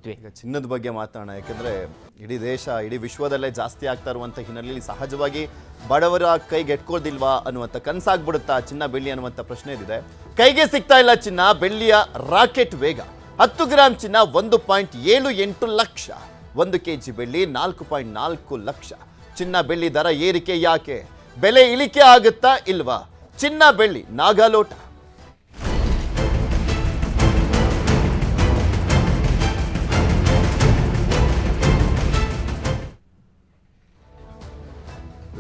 ಈಗ ಚಿನ್ನದ ಬಗ್ಗೆ ಮಾತಾಡೋಣ. ಯಾಕೆಂದ್ರೆ ಇಡೀ ದೇಶ ಇಡೀ ವಿಶ್ವದಲ್ಲೇ ಜಾಸ್ತಿ ಆಗ್ತಾ ಇರುವಂಥ ಹಿನ್ನೆಲೆಯಲ್ಲಿ ಸಹಜವಾಗಿ ಬಡವರ ಕೈಗೆ ಎಟ್ಕೋದಿಲ್ವಾ ಅನ್ನುವಂಥ ಕನಸಾಗ್ಬಿಡುತ್ತಾ ಚಿನ್ನ ಬೆಳ್ಳಿ ಅನ್ನುವಂಥ ಪ್ರಶ್ನೆ ಇದೆ. ಕೈಗೆ ಸಿಗ್ತಾ ಇಲ್ಲ ಚಿನ್ನ ಬೆಳ್ಳಿಯ ರಾಕೆಟ್ ವೇಗ. 10 ಗ್ರಾಂ ಚಿನ್ನ 1.78 ಲಕ್ಷ, 1 ಕೆಜಿ ಬೆಳ್ಳಿ 4.4 ಲಕ್ಷ. ಚಿನ್ನ ಬೆಳ್ಳಿ ದರ ಏರಿಕೆ ಯಾಕೆ? ಬೆಲೆ ಇಳಿಕೆ ಆಗುತ್ತಾ ಇಲ್ವಾ? ಚಿನ್ನ ಬೆಳ್ಳಿ ನಾಗಾಲೋಟ.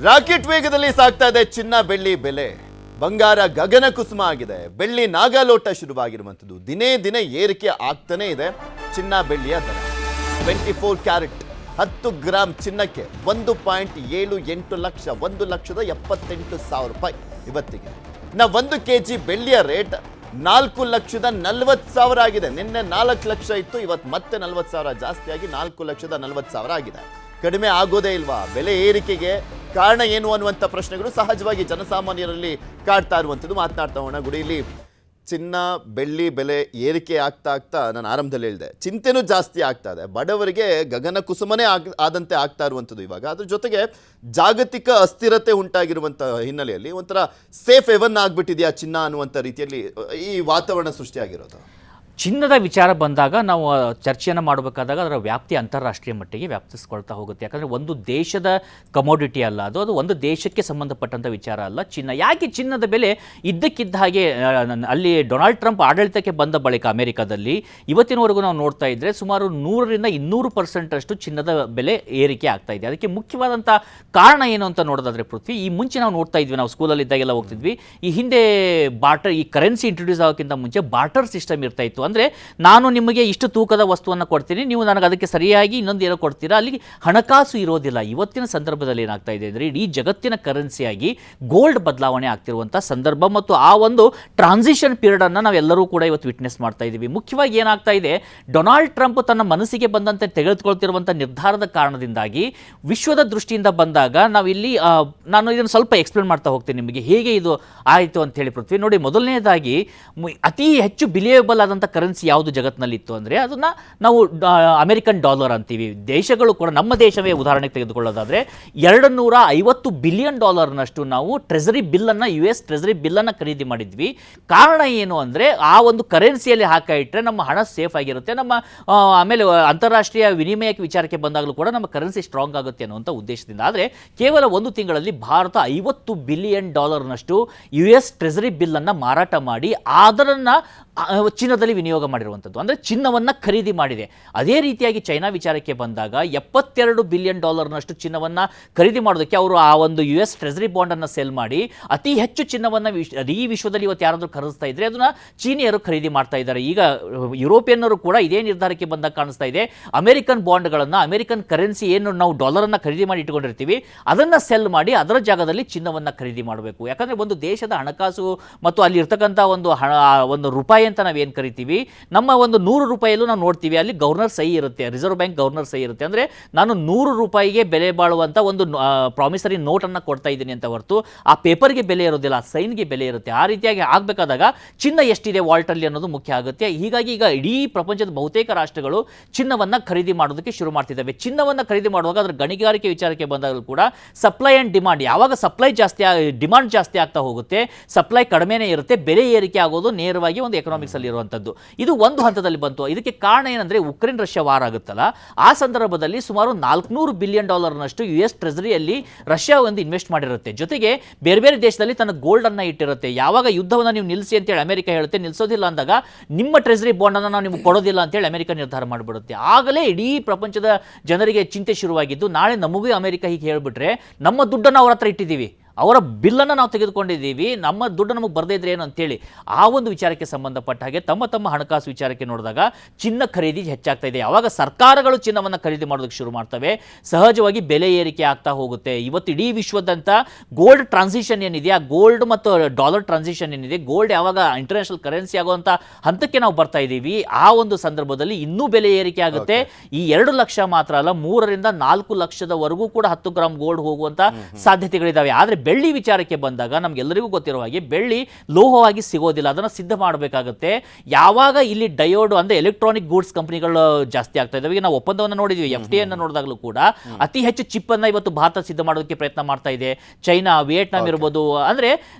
ರಾಕೆಟ್ ವೇಗದಲ್ಲಿ ಸಾಗ್ತಾ ಇದೆ ಚಿನ್ನ ಬೆಳ್ಳಿ ಬೆಲೆ. ಬಂಗಾರ ಗಗನ ಕುಸುಮ ಆಗಿದೆ, ಬೆಳ್ಳಿ ನಾಗಾಲೋಟ ಶುರುವಾಗಿರುವಂಥದ್ದು. ದಿನೇ ದಿನೇ ಏರಿಕೆ ಆಗ್ತಾನೆ ಇದೆ ಚಿನ್ನ ಬೆಳ್ಳಿಯ ದರ. 24 ಕ್ಯಾರೆಟ್ 10 ಗ್ರಾಂ ಚಿನ್ನಕ್ಕೆ 1.78 ಲಕ್ಷ, 1,78,000 ರೂಪಾಯಿ ಇವತ್ತಿಗೆ. ಇನ್ನು 1 ಕೆಜಿ ಬೆಳ್ಳಿಯ ರೇಟ್ 4,40,000 ಆಗಿದೆ. ನಿನ್ನೆ 4 ಲಕ್ಷ ಇತ್ತು, ಇವತ್ತು ಮತ್ತೆ 40,000 ಜಾಸ್ತಿಯಾಗಿ 4,40,000 ಆಗಿದೆ. ಕಡಿಮೆ ಆಗೋದೇ ಇಲ್ವಾ? ಬೆಲೆ ಏರಿಕೆಗೆ ಕಾರಣ ಏನು ಅನ್ನುವಂಥ ಪ್ರಶ್ನೆಗಳು ಸಹಜವಾಗಿ ಜನಸಾಮಾನ್ಯರಲ್ಲಿ ಕಾಡ್ತಾ ಇರುವಂಥದ್ದು. ಮಾತನಾಡ್ತಾ ಹೋಗೋಣ. ಗುಡಿಯಲ್ಲಿ ಚಿನ್ನ ಬೆಳ್ಳಿ ಬೆಲೆ ಏರಿಕೆ ಆಗ್ತಾ ನಾನು ಆರಂಭದಲ್ಲಿ ಹೇಳಿದೆ, ಚಿಂತೆನೂ ಜಾಸ್ತಿ ಆಗ್ತಾ ಇದೆ. ಬಡವರಿಗೆ ಗಗನ ಕುಸುಮನೇ ಆದಂತೆ ಆಗ್ತಾ ಇರುವಂಥದ್ದು ಇವಾಗ. ಅದ್ರ ಜೊತೆಗೆ ಜಾಗತಿಕ ಅಸ್ಥಿರತೆ ಉಂಟಾಗಿರುವಂಥ ಹಿನ್ನೆಲೆಯಲ್ಲಿ ಒಂಥರ ಸೇಫ್ ಹೆವನ್ ಆಗ್ಬಿಟ್ಟಿದೆಯಾ ಚಿನ್ನ ಅನ್ನುವಂಥ ರೀತಿಯಲ್ಲಿ ಈ ವಾತಾವರಣ ಸೃಷ್ಟಿಯಾಗಿರೋದು. ಚಿನ್ನದ ವಿಚಾರ ಬಂದಾಗ ನಾವು ಚರ್ಚೆಯನ್ನು ಮಾಡಬೇಕಾದಾಗ ಅದರ ವ್ಯಾಪ್ತಿ ಅಂತಾರಾಷ್ಟ್ರೀಯ ಮಟ್ಟಿಗೆ ವ್ಯಾಪ್ತಿಸ್ಕೊಳ್ತಾ ಹೋಗುತ್ತೆ. ಯಾಕಂದರೆ ಒಂದು ದೇಶದ ಕಮೋಡಿಟಿ ಅಲ್ಲ ಅದು ಒಂದು ದೇಶಕ್ಕೆ ಸಂಬಂಧಪಟ್ಟಂಥ ವಿಚಾರ ಅಲ್ಲ ಚಿನ್ನ. ಯಾಕೆ ಚಿನ್ನದ ಬೆಲೆ ಇದ್ದಕ್ಕಿದ್ದ ಹಾಗೆ ಅಲ್ಲಿ ಡೊನಾಲ್ಡ್ ಟ್ರಂಪ್ ಆಡಳಿತಕ್ಕೆ ಬಂದ ಬಳಿಕ ಅಮೆರಿಕದಲ್ಲಿ ಇವತ್ತಿನವರೆಗೂ ನಾವು ನೋಡ್ತಾ ಇದ್ದರೆ ಸುಮಾರು 100ರಿಂದ 200% ಚಿನ್ನದ ಬೆಲೆ ಏರಿಕೆ ಆಗ್ತಾ ಇದೆ. ಅದಕ್ಕೆ ಮುಖ್ಯವಾದಂಥ ಕಾರಣ ಏನು ಅಂತ ನೋಡೋದಾದರೆ ಪೃಥ್ವಿ, ಈ ಮುಂಚೆ ನಾವು ನೋಡ್ತಾ ಇದ್ವಿ, ನಾವು ಸ್ಕೂಲಲ್ಲಿ ಇದ್ದಾಗೆಲ್ಲ ಹೋಗ್ತಿದ್ವಿ, ಈ ಹಿಂದೆ ಈ ಕರೆನ್ಸಿ ಇಂಟ್ರೊಡ್ಯೂಸ್ ಆಗೋಕ್ಕಿಂತ ಮುಂಚೆ ಬಾರ್ಟರ್ ಸಿಸ್ಟಮ್ ಇರ್ತಾ ಇತ್ತು. ಅಂದರೆ ನಾನು ನಿಮಗೆ ಇಷ್ಟು ತೂಕದ ವಸ್ತುವನ್ನು ಕೊಡ್ತೀನಿ, ನೀವು ನನಗೆ ಅದಕ್ಕೆ ಸರಿಯಾಗಿ ಇನ್ನೊಂದು ಏನೋ ಕೊಡ್ತೀರಾ, ಅಲ್ಲಿ ಹಣಕಾಸು ಇರೋದಿಲ್ಲ. ಇವತ್ತಿನ ಸಂದರ್ಭದಲ್ಲಿ ಏನಾಗ್ತಾ ಇದೆ ಅಂದರೆ ಇಡೀ ಜಗತ್ತಿನ ಕರೆನ್ಸಿಯಾಗಿ ಗೋಲ್ಡ್ ಬದಲಾವಣೆ ಆಗ್ತಿರುವಂಥ ಸಂದರ್ಭ ಮತ್ತು ಆ ಒಂದು ಟ್ರಾನ್ಸಿಷನ್ ಪೀರಿಯಡನ್ನು ನಾವೆಲ್ಲರೂ ಕೂಡ ಇವತ್ತು ವಿಟ್ನೆಸ್ ಮಾಡ್ತಾ ಇದ್ದೀವಿ. ಮುಖ್ಯವಾಗಿ ಏನಾಗ್ತಾ ಇದೆ, ಡೊನಾಲ್ಡ್ ಟ್ರಂಪ್ ತನ್ನ ಮನಸ್ಸಿಗೆ ಬಂದಂತೆ ತೆಗೆದುಕೊಳ್ತಿರುವಂಥ ನಿರ್ಧಾರದ ಕಾರಣದಿಂದಾಗಿ ವಿಶ್ವದ ದೃಷ್ಟಿಯಿಂದ ಬಂದಾಗ ನಾವಿಲ್ಲಿ ನಾನು ಇದನ್ನು ಸ್ವಲ್ಪ ಎಕ್ಸ್ಪ್ಲೇನ್ ಮಾಡ್ತಾ ಹೋಗ್ತೀನಿ ನಿಮಗೆ ಹೇಗೆ ಇದು ಆಯಿತು ಅಂತ ಹೇಳಿ ಪೃಥ್ವಿ. ನೋಡಿ, ಮೊದಲನೇದಾಗಿ ಅತಿ ಹೆಚ್ಚು ಬಿಲಿಯಬಲ್ ಆದಂಥ ಕರೆನ್ಸಿ ಯಾವುದು ಜಗತ್ತಿನಲ್ಲಿತ್ತು ಅಂದರೆ ಅದನ್ನು ನಾವು ಅಮೆರಿಕನ್ ಡಾಲರ್ ಅಂತೀವಿ. ದೇಶಗಳು ಕೂಡ, ನಮ್ಮ ದೇಶವೇ ಉದಾಹರಣೆಗೆ ತೆಗೆದುಕೊಳ್ಳೋದಾದರೆ $250 ಬಿಲಿಯನ್ ನಾವು ಟ್ರೆಸರಿ ಬಿಲ್ಲನ್ನು US ಟ್ರೆಸರಿ ಬಿಲ್ಲನ್ನು ಖರೀದಿ ಮಾಡಿದ್ವಿ. ಕಾರಣ ಏನು ಅಂದರೆ ಆ ಒಂದು ಕರೆನ್ಸಿಯಲ್ಲಿ ಹಾಕಿಟ್ರೆ ನಮ್ಮ ಹಣ ಸೇಫ್ ಆಗಿರುತ್ತೆ, ನಮ್ಮ ಆಮೇಲೆ ಅಂತಾರಾಷ್ಟ್ರೀಯ ವಿನಿಮಯಕ್ಕೆ ವಿಚಾರಕ್ಕೆ ಬಂದಾಗಲೂ ಕೂಡ ನಮ್ಮ ಕರೆನ್ಸಿ ಸ್ಟ್ರಾಂಗ್ ಆಗುತ್ತೆ ಅನ್ನುವಂಥ ಉದ್ದೇಶದಿಂದ. ಆದರೆ ಕೇವಲ ಒಂದು ತಿಂಗಳಲ್ಲಿ ಭಾರತ $50 ಬಿಲಿಯನ್ US ಟ್ರೆಸರಿ ಬಿಲ್ಲನ್ನು ಮಾರಾಟ ಮಾಡಿ ಅದನ್ನು ಚಿನ್ನದಲ್ಲಿ ವಿನಿಯೋಗ ಮಾಡಿರುವಂಥದ್ದು, ಅಂದರೆ ಚಿನ್ನವನ್ನು ಖರೀದಿ ಮಾಡಿದೆ. ಅದೇ ರೀತಿಯಾಗಿ ಚೈನಾ ವಿಚಾರಕ್ಕೆ ಬಂದಾಗ $72 ಬಿಲಿಯನ್ ಚಿನ್ನವನ್ನು ಖರೀದಿ ಮಾಡೋದಕ್ಕೆ ಅವರು ಆ ಒಂದು US ಟ್ರೆಸರಿ ಬಾಂಡನ್ನು ಸೆಲ್ ಮಾಡಿ ಅತಿ ಹೆಚ್ಚು ಚಿನ್ನವನ್ನು ಈ ವಿಶ್ವದಲ್ಲಿ ಇವತ್ತು ಯಾರಾದರೂ ಖರೀದಿಸ್ತಾ ಇದ್ರೆ ಅದನ್ನು ಚೀನಿಯರು ಖರೀದಿ ಮಾಡ್ತಾ ಇದ್ದಾರೆ. ಈಗ ಯುರೋಪಿಯನ್ನರು ಕೂಡ ಇದೇ ನಿರ್ಧಾರಕ್ಕೆ ಬಂದಾಗ ಕಾಣಿಸ್ತಾ ಇದೆ, ಅಮೆರಿಕನ್ ಬಾಂಡ್ಗಳನ್ನು, ಅಮೆರಿಕನ್ ಕರೆನ್ಸಿ ಏನು ನಾವು ಡಾಲರನ್ನು ಖರೀದಿ ಮಾಡಿ ಇಟ್ಕೊಂಡಿರ್ತೀವಿ ಅದನ್ನು ಸೆಲ್ ಮಾಡಿ ಅದರ ಜಾಗದಲ್ಲಿ ಚಿನ್ನವನ್ನು ಖರೀದಿ ಮಾಡಬೇಕು. ಯಾಕಂದರೆ ಒಂದು ದೇಶದ ಹಣಕಾಸು ಮತ್ತು ಅಲ್ಲಿ ಇರ್ತಕ್ಕಂಥ ಒಂದು ರೂಪಾಯಿ ಅಂತ ನಾವೇನು ಕರಿತೀವಿ, ನಮ್ಮ ಒಂದು 100 ರೂಪಾಯಿಯಲ್ಲೂ ನಾವು ನೋಡ್ತೀವಿ ಅಲ್ಲಿ ಗವರ್ನರ್ ಸಹಿ ಇರುತ್ತೆ, ರಿಸರ್ವ್ ಬ್ಯಾಂಕ್ ಗವರ್ನರ್ ಸಹಿ ಇರುತ್ತೆ. ಅಂದರೆ ನಾನು 100 ರೂಪಾಯಿಗೆ ಬೆಲೆ ಬಾಳುವಂಥ ಒಂದು ಪ್ರಾಮಿಸರಿ ನೋಟನ್ನು ಕೊಡ್ತಾ ಇದ್ದೀನಿ ಅಂತ ಹೊರತು ಆ ಪೇಪರ್ಗೆ ಬೆಲೆ ಇರೋದಿಲ್ಲ, ಆ ಸೈನ್ಗೆ ಬೆಲೆ ಇರುತ್ತೆ. ಆ ರೀತಿಯಾಗಿ ಆಗಬೇಕಾದಾಗ ಚಿನ್ನ ಎಷ್ಟಿದೆ ವಾಲ್ಟಲ್ಲಿ ಅನ್ನೋದು ಮುಖ್ಯ ಆಗುತ್ತೆ. ಹೀಗಾಗಿ ಈಗ ಇಡೀ ಪ್ರಪಂಚದ ಬಹುತೇಕ ರಾಷ್ಟ್ರಗಳು ಚಿನ್ನವನ್ನು ಖರೀದಿ ಮಾಡೋದಕ್ಕೆ ಶುರು ಮಾಡ್ತಿದ್ದಾವೆ. ಚಿನ್ನವನ್ನು ಖರೀದಿ ಮಾಡುವಾಗ ಅದರ ಗಣಿಗಾರಿಕೆ ವಿಚಾರಕ್ಕೆ ಬಂದಾಗಲೂ ಕೂಡ ಸಪ್ಲೈ ಆ್ಯಂಡ್ ಡಿಮಾಂಡ್, ಯಾವಾಗ ಸಪ್ಲೈ ಜಾಸ್ತಿ ಡಿಮಾಂಡ್ ಜಾಸ್ತಿ ಆಗ್ತಾ ಹೋಗುತ್ತೆ, ಸಪ್ಲೈ ಕಡಿಮೆನೇ ಇರುತ್ತೆ, ಬೆಲೆ ಏರಿಕೆ ಆಗೋದು ನೇರವಾಗಿ ಒಂದು ಎಕನಾಮಿಕ್ಸ್ ಅಲ್ಲಿ ಇರುವಂಥದ್ದು. ಇದು ಒಂದು ಹಂತದಲ್ಲಿ ಬಂತು. ಇದಕ್ಕೆ ಕಾರಣ ಏನಂದರೆ ಉಕ್ರೇನ್ ರಷ್ಯಾ ವಾರ್ ಆಗುತ್ತಲ್ಲ, ಆ ಸಂದರ್ಭದಲ್ಲಿ ಸುಮಾರು $400 ಬಿಲಿಯನ್ US ಟ್ರೆಸರಿಯಲ್ಲಿ ರಷ್ಯಾ ಒಂದು ಇನ್ವೆಸ್ಟ್ ಮಾಡಿರುತ್ತೆ. ಜೊತೆಗೆ ಬೇರೆ ಬೇರೆ ದೇಶದಲ್ಲಿ ತನ್ನ ಗೋಲ್ಡನ್ನು ಇಟ್ಟಿರುತ್ತೆ. ಯಾವಾಗ ಯುದ್ಧವನ್ನು ನೀವು ನಿಲ್ಲಿಸಿ ಅಂತೇಳಿ ಅಮೆರಿಕ ಹೇಳುತ್ತೆ, ನಿಲ್ಲಿಸೋದಿಲ್ಲ ಅಂದಾಗ ನಿಮ್ಮ ಟ್ರೆಸರಿ ಬಾಂಡನ್ನು ನಾವು ನಿಮ್ಗೆ ಕೊಡೋದಿಲ್ಲ ಅಂತೇಳಿ ಅಮೆರಿಕ ನಿರ್ಧಾರ ಮಾಡಿಬಿಡುತ್ತೆ. ಆಗಲೇ ಇಡೀ ಪ್ರಪಂಚದ ಜನರಿಗೆ ಚಿಂತೆ ಶುರುವಾಗಿದ್ದು, ನಾಳೆ ನಮಗೂ ಅಮೆರಿಕ ಹೀಗೆ ಹೇಳಿಬಿಟ್ರೆ ನಮ್ಮ ದುಡ್ಡನ್ನು ಅವ್ರ ಹತ್ರ ಇಟ್ಟಿದ್ದೀವಿ, ಅವರ ಬಿಲ್ಲನ್ನು ನಾವು ತೆಗೆದುಕೊಂಡಿದ್ದೀವಿ, ನಮ್ಮ ದುಡ್ಡು ನಮಗೆ ಬರದೇ ಇದ್ರೆ ಏನು ಅಂತೇಳಿ ಆ ಒಂದು ವಿಚಾರಕ್ಕೆ ಸಂಬಂಧಪಟ್ಟ ಹಾಗೆ ತಮ್ಮ ಹಣಕಾಸು ವಿಚಾರಕ್ಕೆ ನೋಡಿದಾಗ ಚಿನ್ನ ಖರೀದಿ ಹೆಚ್ಚಾಗ್ತಾ ಇದೆ. ಯಾವಾಗ ಸರ್ಕಾರಗಳು ಚಿನ್ನವನ್ನು ಖರೀದಿ ಮಾಡೋದಕ್ಕೆ ಶುರು ಮಾಡ್ತವೆ, ಸಹಜವಾಗಿ ಬೆಲೆ ಏರಿಕೆ ಆಗ್ತಾ ಹೋಗುತ್ತೆ. ಇವತ್ತು ಇಡೀ ವಿಶ್ವದಂತ ಗೋಲ್ಡ್ ಟ್ರಾನ್ಸಿಷನ್ ಏನಿದೆ, ಆ ಗೋಲ್ಡ್ ಮತ್ತು ಡಾಲರ್ ಟ್ರಾನ್ಸಿಷನ್ ಏನಿದೆ, ಗೋಲ್ಡ್ ಯಾವಾಗ ಇಂಟರ್ನ್ಯಾಷನಲ್ ಕರೆನ್ಸಿ ಆಗುವಂಥ ಹಂತಕ್ಕೆ ನಾವು ಬರ್ತಾ ಇದ್ದೀವಿ, ಆ ಒಂದು ಸಂದರ್ಭದಲ್ಲಿ ಇನ್ನೂ ಬೆಲೆ ಏರಿಕೆ ಆಗುತ್ತೆ. ಈ 2 ಲಕ್ಷ ಮಾತ್ರ ಅಲ್ಲ, 3ರಿಂದ 4 ಲಕ್ಷದವರೆಗೂ ಕೂಡ 10 ಗ್ರಾಮ್ ಗೋಲ್ಡ್ ಹೋಗುವಂಥ ಸಾಧ್ಯತೆಗಳಿದ್ದಾವೆ. ಆದರೆ ಬೆಳ್ಳಿ ವಿಚಾರಕ್ಕೆ ಬಂದಾಗ ನಮ್ಗೆಲ್ಲರಿಗೂ ಗೊತ್ತಿರೋ ಹಾಗೆ ಬೆಳ್ಳಿ ಲೋಹವಾಗಿ ಸಿಗೋದಿಲ್ಲ, ಅದನ್ನು ಸಿದ್ಧ ಮಾಡಬೇಕಾಗುತ್ತೆ. ಯಾವಾಗ ಇಲ್ಲಿ ಡಯೋಡ್ ಅಂದರೆ ಎಲೆಕ್ಟ್ರಾನಿಕ್ ಗೂಡ್ಸ್ ಕಂಪನಿಗಳು ಜಾಸ್ತಿ ಆಗ್ತಾ ಇದ್ದಾವೆ. ಈಗ ನಾವು ಒಪ್ಪಂದವನ್ನು ನೋಡಿದ್ವಿ, FTA ಅನ್ನು ನೋಡಿದಾಗಲೂ ಕೂಡ ಅತಿ ಹೆಚ್ಚು ಚಿಪ್ ಅನ್ನ ಇವತ್ತು ಭಾರತ ಸಿದ್ಧ ಮಾಡೋದಕ್ಕೆ ಪ್ರಯತ್ನ ಮಾಡ್ತಾ ಇದೆ. ಚೈನಾ, ವಿಯೆಟ್ನಾಂ ಇರ್ಬೋದು, ಅಂದರೆ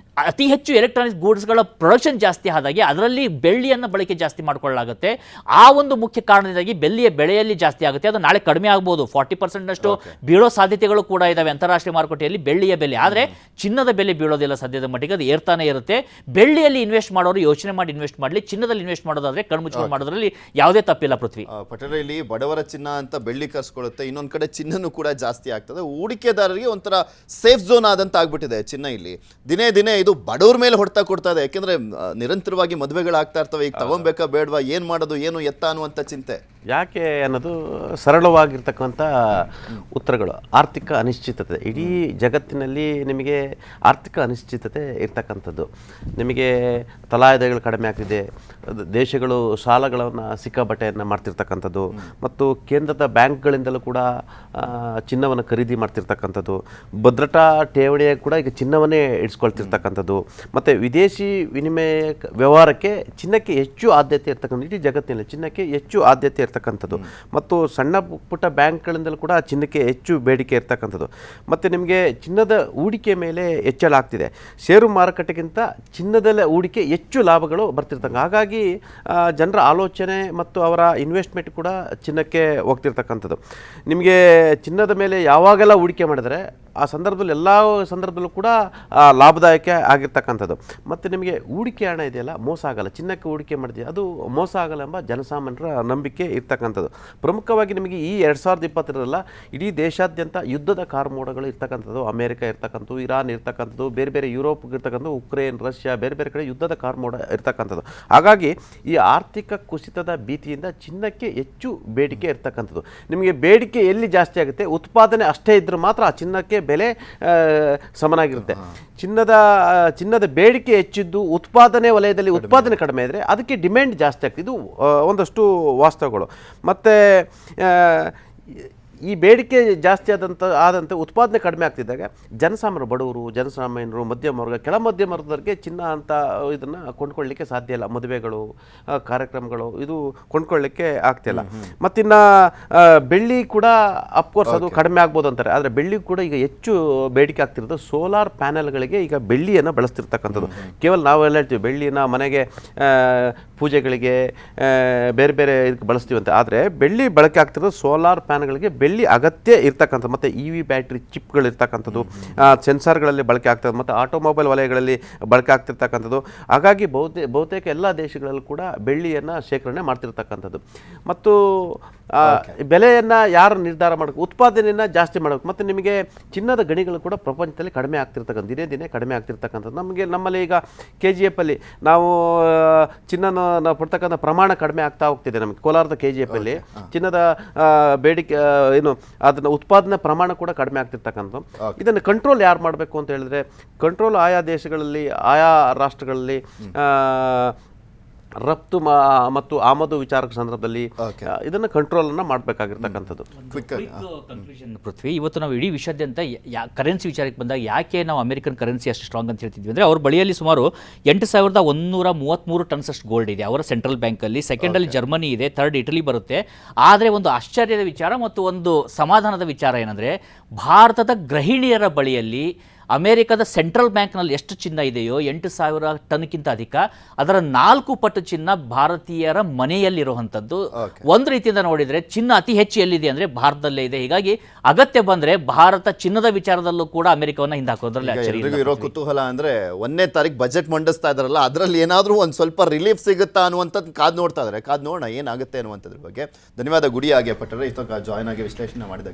ಅತಿ ಹೆಚ್ಚು ಎಲೆಕ್ಟ್ರಾನಿಕ್ಸ್ ಗೂಡ್ಸ್ಗಳ ಪ್ರೊಡಕ್ಷನ್ ಜಾಸ್ತಿ ಆದಾಗೆ ಅದರಲ್ಲಿ ಬೆಳ್ಳಿಯನ್ನು ಬಳಕೆ ಜಾಸ್ತಿ ಮಾಡ್ಕೊಳ್ಳಲಾಗುತ್ತೆ. ಆ ಒಂದು ಮುಖ್ಯ ಕಾರಣದಿಂದಾಗಿ ಬೆಳ್ಳಿಯ ಬೆಳೆಯಲ್ಲಿ ಜಾಸ್ತಿ ಆಗುತ್ತೆ. ಅದು ನಾಳೆ ಕಡಿಮೆ ಆಗ್ಬೋದು, 40% ಬೀಳೋ ಸಾಧ್ಯತೆಗಳು ಕೂಡ ಇದಾವೆ ಅಂತಾರಾಷ್ಟ್ರೀಯ ಮಾರುಕಟ್ಟೆಯಲ್ಲಿ ಬೆಳ್ಳಿಯ ಬೆಲೆ. ಆದರೆ ಚಿನ್ನದ ಬೆಲೆ ಬೀಳೋದಿಲ್ಲ ಸದ್ಯದ ಮಟ್ಟಿಗೆ, ಅದು ಏರ್ತಾನೆ ಇರುತ್ತೆ. ಬೆಳ್ಳಿಯಲ್ಲಿ ಇನ್ವೆಸ್ಟ್ ಮಾಡೋರು ಯೋಚನೆ ಮಾಡಿ ಇನ್ವೆಸ್ಟ್ ಮಾಡಲಿ, ಚಿನ್ನದಲ್ಲಿ ಇನ್ವೆಸ್ಟ್ ಮಾಡೋದಾದ್ರೆ ಕಣ್ಮುಚ್ಕೊಂಡು ಮಾಡೋದ್ರಲ್ಲಿ ಯಾವುದೇ ತಪ್ಪಿಲ್ಲ. ಪೃಥ್ವಿ ಪಟೇಲ್, ಇಲ್ಲಿ ಬಡವರ ಚಿನ್ನ ಅಂತ ಬೆಳ್ಳಿ ಕರ್ಸ್ಕೊಳ್ಳುತ್ತೆ, ಇನ್ನೊಂದು ಕಡೆ ಚಿನ್ನನೂ ಕೂಡ ಜಾಸ್ತಿ ಆಗ್ತದೆ. ಹೂಡಿಕೆದಾರರಿಗೆ ಒಂಥರ ಸೇಫ್ ಝೋನ್ ಆದಂತ ಆಗ್ಬಿಟ್ಟಿದೆ ಚಿನ್ನ. ಇಲ್ಲಿ ದಿನೇ ದಿನೇ ಇದು ಬಡವ್ರ ಮೇಲೆ ಹೊಡ್ತಾ ಕೊಡ್ತಾ ಇದೆ. ಯಾಕೆಂದ್ರೆ ನಿರಂತರವಾಗಿ ಮದುವೆಗಳಾಗ್ತಾ ಇರ್ತವೆ. ಈಗ ತಗೊಬೇಕಾ ಬೇಡವಾ, ಏನ್ ಮಾಡೋದು, ಏನು ಎತ್ತ ಅನ್ನುವಂಥ ಚಿಂತೆ ಯಾಕೆ ಅನ್ನೋದು ಸರಳವಾಗಿರ್ತಕ್ಕಂಥ ಉತ್ತರಗಳು. ಆರ್ಥಿಕ ಅನಿಶ್ಚಿತತೆ, ಇಡೀ ಜಗತ್ತಿನಲ್ಲಿ ನಿಮಗೆ ಆರ್ಥಿಕ ಅನಿಶ್ಚಿತತೆ ಇರ್ತಕ್ಕಂಥದ್ದು. ನಿಮಗೆ ತಲಾಯದಗಳು ಕಡಿಮೆ ಆಗ್ತಿದೆ, ದೇಶಗಳು ಸಾಲಗಳನ್ನು ಸಿಕ್ಕಾಬಟ್ಟೆಯನ್ನು ಮಾಡ್ತಿರ್ತಕ್ಕಂಥದ್ದು, ಮತ್ತು ಕೇಂದ್ರದ ಬ್ಯಾಂಕ್ಗಳಿಂದಲೂ ಕೂಡ ಚಿನ್ನವನ್ನು ಖರೀದಿ ಮಾಡ್ತಿರ್ತಕ್ಕಂಥದ್ದು, ಭದ್ರತಾ ಠೇವಣಿಯ ಕೂಡ ಈಗ ಚಿನ್ನವನ್ನೇ ಇಡ್ಸ್ಕೊಳ್ತಿರ್ತಕ್ಕಂಥದ್ದು, ಮತ್ತು ವಿದೇಶಿ ವಿನಿಮಯ ವ್ಯವಹಾರಕ್ಕೆ ಚಿನ್ನಕ್ಕೆ ಹೆಚ್ಚು ಆದ್ಯತೆ ಇರ್ತಕ್ಕಂಥ, ಇಡೀ ಜಗತ್ತಿನಲ್ಲಿ ಚಿನ್ನಕ್ಕೆ ಹೆಚ್ಚು ಆದ್ಯತೆ ಇರ್ತಕ್ಕಂಥದ್ದು, ಮತ್ತು ಸಣ್ಣ ಪುಟ್ಟ ಬ್ಯಾಂಕ್ಗಳಿಂದಲೂ ಕೂಡ ಚಿನ್ನಕ್ಕೆ ಹೆಚ್ಚು ಬೇಡಿಕೆ ಇರ್ತಕ್ಕಂಥದ್ದು. ಮತ್ತು ನಿಮಗೆ ಚಿನ್ನದ ಹೂಡಿಕೆ ಮೇಲೆ ಹೆಚ್ಚಳ ಆಗ್ತಿದೆ. ಷೇರು ಮಾರುಕಟ್ಟೆಗಿಂತ ಚಿನ್ನದ ಹೂಡಿಕೆ ಹೆಚ್ಚು ಲಾಭಗಳು ಬರ್ತಿರ್ತಕ್ಕ. ಹಾಗಾಗಿ ಜನರ ಆಲೋಚನೆ ಮತ್ತು ಅವರ ಇನ್ವೆಸ್ಟ್ಮೆಂಟ್ ಕೂಡ ಚಿನ್ನಕ್ಕೆ ಹೋಗ್ತಿರ್ತಕ್ಕಂಥದ್ದು. ನಿಮಗೆ ಚಿನ್ನದ ಮೇಲೆ ಯಾವಾಗೆಲ್ಲ ಹೂಡಿಕೆ ಮಾಡಿದರೆ ಆ ಸಂದರ್ಭದಲ್ಲಿ ಎಲ್ಲ ಸಂದರ್ಭದಲ್ಲೂ ಕೂಡ ಲಾಭದಾಯಕ ಆಗಿರ್ತಕ್ಕಂಥದ್ದು. ಮತ್ತು ನಿಮಗೆ ಹೂಡಿಕೆ ಹಣ ಇದೆಯಲ್ಲ, ಮೋಸ ಆಗಲ್ಲ. ಚಿನ್ನಕ್ಕೆ ಹೂಡಿಕೆ ಮಾಡಿದೆ ಅದು ಮೋಸ ಆಗಲ್ಲ ಎಂಬ ಜನಸಾಮಾನ್ಯರ ನಂಬಿಕೆ ಇರ್ತಕ್ಕಂಥದ್ದು. ಪ್ರಮುಖವಾಗಿ ನಿಮಗೆ ಈ 2020 ಇಡೀ ದೇಶಾದ್ಯಂತ ಯುದ್ಧದ ಕಾರ್ಮೋಡಗಳು ಇರ್ತಕ್ಕಂಥದ್ದು. ಅಮೇರಿಕ ಇರ್ತಕ್ಕಂಥದ್ದು, ಇರಾನ್ ಇರ್ತಕ್ಕಂಥದ್ದು, ಬೇರೆ ಬೇರೆ ಯುರೋಪ್ ಇರ್ತಕ್ಕಂಥದ್ದು, ಉಕ್ರೇನ್, ರಷ್ಯಾ, ಬೇರೆ ಬೇರೆ ಕಡೆ ಯುದ್ಧದ ಕಾರ್ಮೋಡ ಇರ್ತಕ್ಕಂಥದ್ದು. ಹಾಗಾಗಿ ಈ ಆರ್ಥಿಕ ಕುಸಿತದ ಭೀತಿಯಿಂದ ಚಿನ್ನಕ್ಕೆ ಹೆಚ್ಚು ಬೇಡಿಕೆ ಇರ್ತಕ್ಕಂಥದ್ದು. ನಿಮಗೆ ಬೇಡಿಕೆ ಎಲ್ಲಿ ಜಾಸ್ತಿ ಆಗುತ್ತೆ, ಉತ್ಪಾದನೆ ಅಷ್ಟೇ ಇದ್ದರೆ ಮಾತ್ರ ಆ ಚಿನ್ನಕ್ಕೆ ಬೆಲೆ ಸಮನಾಗಿರುತ್ತೆ. ಚಿನ್ನದ ಬೇಡಿಕೆ ಹೆಚ್ಚಿದ್ದು ಉತ್ಪಾದನೆ ವಲಯದಲ್ಲಿ ಉತ್ಪಾದನೆ ಕಡಿಮೆ ಇದ್ದರೆ ಅದಕ್ಕೆ ಡಿಮ್ಯಾಂಡ್ ಜಾಸ್ತಿ ಆಗ್ತದೆ. ಇದು ಒಂದಷ್ಟು ವಾಸ್ತವಗಳು. ಮತ್ತು ಈ ಬೇಡಿಕೆ ಜಾಸ್ತಿ ಆದಂತೆ ಉತ್ಪಾದನೆ ಕಡಿಮೆ ಆಗ್ತಿದ್ದಾಗ ಜನಸಾಮಾನ್ಯರು, ಬಡವರು, ಜನಸಾಮಾನ್ಯರು, ಮಧ್ಯಮ ವರ್ಗ, ಕೆಳ ಮಧ್ಯಮ ವರ್ಗದವರಿಗೆ ಚಿನ್ನ ಅಂತ ಇದನ್ನು ಕೊಂಡ್ಕೊಳ್ಳಿಕ್ಕೆ ಸಾಧ್ಯ ಇಲ್ಲ. ಮದುವೆಗಳು, ಕಾರ್ಯಕ್ರಮಗಳು ಇದು ಕೊಂಡ್ಕೊಳ್ಳಿಕ್ಕೆ ಆಗ್ತಿಲ್ಲ. ಮತ್ತಿನ್ನು ಬೆಳ್ಳಿ ಕೂಡ ಅಫ್ಕೋರ್ಸ್ ಅದು ಕಡಿಮೆ ಆಗ್ಬೋದು ಅಂತಾರೆ. ಆದರೆ ಬೆಳ್ಳಿ ಕೂಡ ಈಗ ಹೆಚ್ಚು ಬೇಡಿಕೆ ಆಗ್ತಿರೋದು ಸೋಲಾರ್ ಪ್ಯಾನೆಲ್ಗಳಿಗೆ ಈಗ ಬೆಳ್ಳಿಯನ್ನು ಬಳಸ್ತಿರ್ತಕ್ಕಂಥದ್ದು. ಕೇವಲ ನಾವೆಲ್ಲ ಹೇಳ್ತೀವಿ ಬೆಳ್ಳಿನ ಮನೆಗೆ ಪೂಜೆಗಳಿಗೆ ಬೇರೆ ಬೇರೆ ಇದಕ್ಕೆ ಬಳಸ್ತೀವಂತೆ. ಆದರೆ ಬೆಳ್ಳಿ ಬಳಕೆ ಆಗ್ತಿರೋದು ಸೋಲಾರ್ ಪ್ಯಾನೆಲ್ಗಳಿಗೆ ಬೆಳ್ಳಿ ಅಗತ್ಯ ಇರ್ತಕ್ಕಂಥದ್ದು. ಮತ್ತು EV ಬ್ಯಾಟ್ರಿ ಚಿಪ್ಗಳು ಇರ್ತಕ್ಕಂಥದ್ದು, ಸೆನ್ಸಾರ್ಗಳಲ್ಲಿ ಬಳಕೆ ಆಗ್ತದೆ, ಮತ್ತು ಆಟೋಮೊಬೈಲ್ ವಲಯಗಳಲ್ಲಿ ಬಳಕೆ ಆಗ್ತಿರ್ತಕ್ಕಂಥದ್ದು. ಹಾಗಾಗಿ ಬಹುತೇಕ ಎಲ್ಲ ದೇಶಗಳಲ್ಲೂ ಕೂಡ ಬೆಳ್ಳಿಯನ್ನು ಶೇಖರಣೆ ಮಾಡ್ತಿರ್ತಕ್ಕಂಥದ್ದು. ಮತ್ತು ಬೆಲೆಯನ್ನು ಯಾರು ನಿರ್ಧಾರ ಮಾಡಬೇಕು, ಉತ್ಪಾದನೆಯನ್ನು ಜಾಸ್ತಿ ಮಾಡಬೇಕು. ಮತ್ತು ನಿಮಗೆ ಚಿನ್ನದ ಗಣಿಗಳು ಕೂಡ ಪ್ರಪಂಚದಲ್ಲಿ ಕಡಿಮೆ ಆಗ್ತಿರ್ತಕ್ಕಂಥ, ದಿನೇ ದಿನೇ ಕಡಿಮೆ ಆಗ್ತಿರ್ತಕ್ಕಂಥದ್ದು. ನಮ್ಮಲ್ಲಿ ಈಗ KGF ಅಲ್ಲಿ ನಾವು ಚಿನ್ನನ ನಾವು ಪಡ್ತಕ್ಕಂಥ ಪ್ರಮಾಣ ಕಡಿಮೆ ಆಗ್ತಾ ಹೋಗ್ತಿದೆ. ನಮಗೆ ಕೋಲಾರದ KGF ಅಲ್ಲಿ ಚಿನ್ನದ ಬೇಡಿಕೆ ಏನು ಅದನ್ನು ಉತ್ಪಾದನೆ ಪ್ರಮಾಣ ಕೂಡ ಕಡಿಮೆ ಆಗ್ತಿರ್ತಕ್ಕಂಥದ್ದು. ಇದನ್ನು ಕಂಟ್ರೋಲ್ ಯಾರು ಮಾಡಬೇಕು ಅಂತ ಹೇಳಿದ್ರೆ, ಕಂಟ್ರೋಲ್ ಆಯಾ ದೇಶಗಳಲ್ಲಿ, ಆಯಾ ರಾಷ್ಟ್ರಗಳಲ್ಲಿ ರಫ್ತು ಮತ್ತು ಆಮದು ವಿಚಾರಕ ಸಂದರ್ಭದಲ್ಲಿ ಇದನ್ನು ಕಂಟ್ರೋಲನ್ನು ಮಾಡಬೇಕಾಗಿರ್ತಕ್ಕಂಥದ್ದು. ಪೃಥ್ವಿ, ಇವತ್ತು ನಾವು ಇಡೀ ವಿಶ್ವಾದ್ಯಂತ ಕರೆನ್ಸಿ ವಿಚಾರಕ್ಕೆ ಬಂದಾಗ ಯಾಕೆ ನಾವು ಅಮೆರಿಕನ್ ಕರೆನ್ಸಿ ಅಷ್ಟು ಸ್ಟ್ರಾಂಗ್ ಅಂತ ಹೇಳ್ತಿದ್ವಿ ಅಂದರೆ, ಅವ್ರ ಬಳಿಯಲ್ಲಿ ಸುಮಾರು 8,133 ಟನ್ಸ್ ಅಷ್ಟು ಗೋಲ್ಡ್ ಇದೆ ಅವರ ಸೆಂಟ್ರಲ್ ಬ್ಯಾಂಕಲ್ಲಿ. ಸೆಕೆಂಡಲ್ಲಿ ಜರ್ಮನಿ ಇದೆ, ಥರ್ಡ್ ಇಟಲಿ ಬರುತ್ತೆ. ಆದರೆ ಒಂದು ಆಶ್ಚರ್ಯದ ವಿಚಾರ ಮತ್ತು ಒಂದು ಸಮಾಧಾನದ ವಿಚಾರ ಏನಂದರೆ, ಭಾರತದ ಗೃಹಿಣಿಯರ ಬಳಿಯಲ್ಲಿ ಅಮೆರಿಕದ ಸೆಂಟ್ರಲ್ ಬ್ಯಾಂಕ್ನಲ್ಲಿ ಎಷ್ಟು ಚಿನ್ನ ಇದೆಯೋ 8,000 ಟನ್ಗಿಂತ ಅಧಿಕ, ಅದರ 4 ಪಟ್ಟು ಚಿನ್ನ ಭಾರತೀಯರ ಮನೆಯಲ್ಲಿರುವಂಥದ್ದು. ಒಂದು ರೀತಿಯಿಂದ ನೋಡಿದರೆ ಚಿನ್ನ ಅತಿ ಹೆಚ್ಚು ಎಲ್ಲಿದೆ ಅಂದರೆ ಭಾರತದಲ್ಲೇ ಇದೆ. ಹೀಗಾಗಿ ಅಗತ್ಯ ಬಂದರೆ ಭಾರತ ಚಿನ್ನದ ವಿಚಾರದಲ್ಲೂ ಕೂಡ ಅಮೆರಿಕವನ್ನು ಹಿಂದೆ ಹಾಕೋದ್ರಲ್ಲಿ ಇರೋ ಕುತೂಹಲ ಅಂದರೆ 1ನೇ ತಾರೀಕು ಬಜೆಟ್ ಮಂಡಿಸ್ತಾ ಇದಾರಲ್ಲ, ಅದರಲ್ಲಿ ಏನಾದರೂ ಒಂದು ಸ್ವಲ್ಪ ರಿಲೀಫ್ ಸಿಗುತ್ತಾ ಅನ್ನುವಂಥದ್ದು ಕಾದು ನೋಡ್ತಾ ಇದ್ದಾರೆ. ಕಾದು ನೋಡೋಣ ಏನಾಗುತ್ತೆ ಅನ್ನುವಂಥದ್ರ ಬಗ್ಗೆ. ಧನ್ಯವಾದ ಗುಡಿ ಆಗಿ ಪಟ್ಟರೆ ಇಷ್ಟೊಂದು ಜಾಯ್ನ್ ಆಗಿ ವಿಶ್ಲೇಷಣೆ ಮಾಡಿದ